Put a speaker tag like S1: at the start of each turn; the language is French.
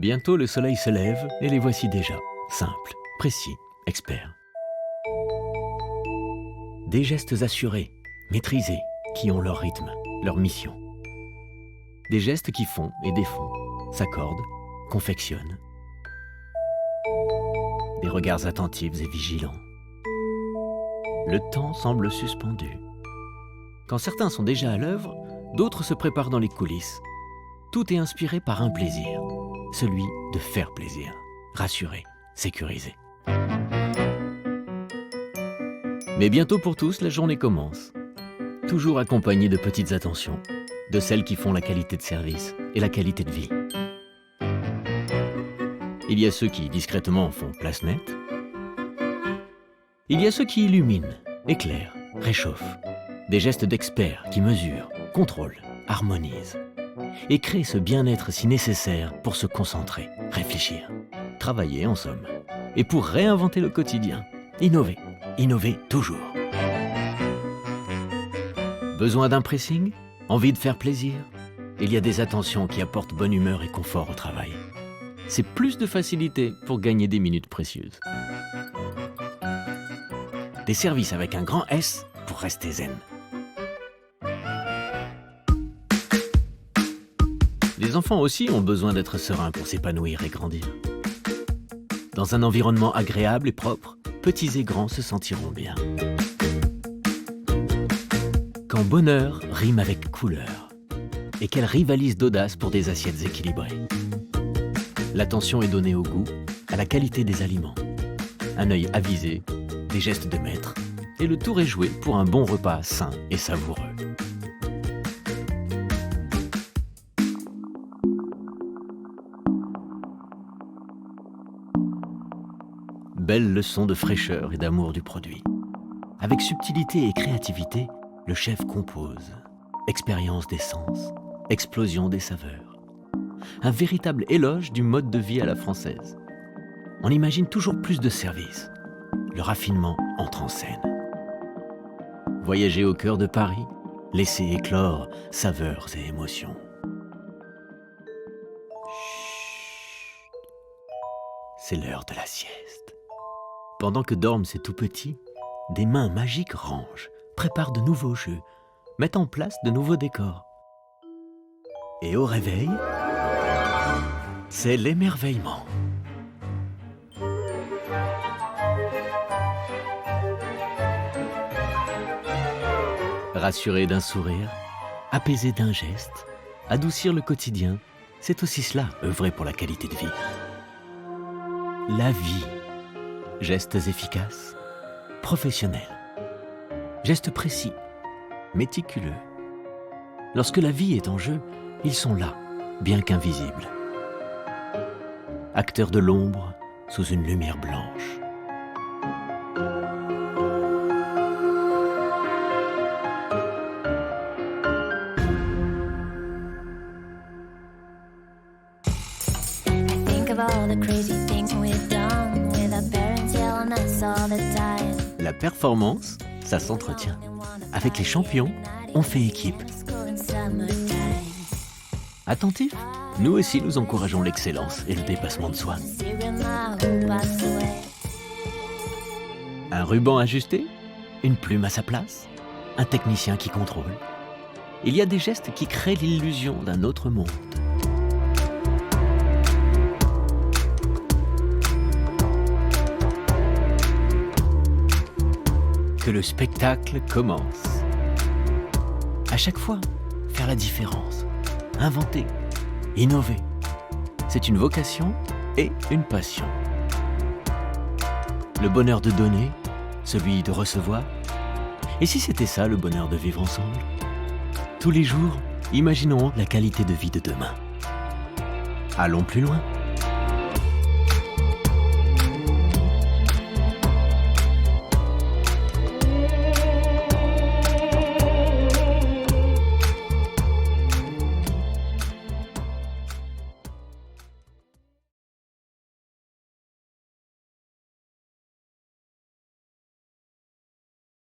S1: Bientôt le soleil se lève et les voici déjà, simples, précis, experts. Des gestes assurés, maîtrisés, qui ont leur rythme, leur mission. Des gestes qui font et défont, s'accordent, confectionnent. Des regards attentifs et vigilants. Le temps semble suspendu. Quand certains sont déjà à l'œuvre, d'autres se préparent dans les coulisses. Tout est inspiré par un plaisir, celui de faire plaisir, rassurer, sécuriser. Mais bientôt pour tous, la journée commence. Toujours accompagnée de petites attentions, de celles qui font la qualité de service et la qualité de vie. Il y a ceux qui, discrètement, font place nette. Il y a ceux qui illuminent, éclairent, réchauffent. Des gestes d'experts qui mesurent, contrôlent, harmonisent. Et créent ce bien-être si nécessaire pour se concentrer, réfléchir, travailler en somme. Et pour réinventer le quotidien, innover, innover toujours. Besoin d'un pressing? Envie de faire plaisir? Il y a des attentions qui apportent bonne humeur et confort au travail. C'est plus de facilité pour gagner des minutes précieuses. Des services avec un grand S pour rester zen. Les enfants aussi ont besoin d'être sereins pour s'épanouir et grandir. Dans un environnement agréable et propre, petits et grands se sentiront bien. Quand bonheur rime avec couleur et qu'elle rivalise d'audace pour des assiettes équilibrées. L'attention est donnée au goût, à la qualité des aliments. Un œil avisé, des gestes de maître, et le tour est joué pour un bon repas sain et savoureux. Belle leçon de fraîcheur et d'amour du produit. Avec subtilité et créativité, le chef compose. Expérience des sens, explosion des saveurs. Un véritable éloge du mode de vie à la française. On imagine toujours plus de services. Le raffinement entre en scène. Voyager au cœur de Paris, laisser éclore saveurs et émotions. Chut. C'est l'heure de la sieste. Pendant que dorment ces tout-petits, des mains magiques rangent, préparent de nouveaux jeux, mettent en place de nouveaux décors. Et au réveil, c'est l'émerveillement. Rassurer d'un sourire, apaiser d'un geste, adoucir le quotidien, c'est aussi cela, œuvrer pour la qualité de vie. La vie. Gestes efficaces, professionnels. Gestes précis, méticuleux. Lorsque la vie est en jeu, ils sont là, bien qu'invisibles. Acteurs de l'ombre sous une lumière blanche. La performance, ça s'entretient. Avec les champions, on fait équipe. Attentifs, nous aussi nous encourageons l'excellence et le dépassement de soi. Un ruban ajusté, une plume à sa place, un technicien qui contrôle. Il y a des gestes qui créent l'illusion d'un autre monde. Que le spectacle commence. À chaque fois, faire la différence, inventer, innover. C'est une vocation et une passion. Le bonheur de donner, celui de recevoir. Et si c'était ça le bonheur de vivre ensemble? Tous les jours, imaginons la qualité de vie de demain. Allons plus loin.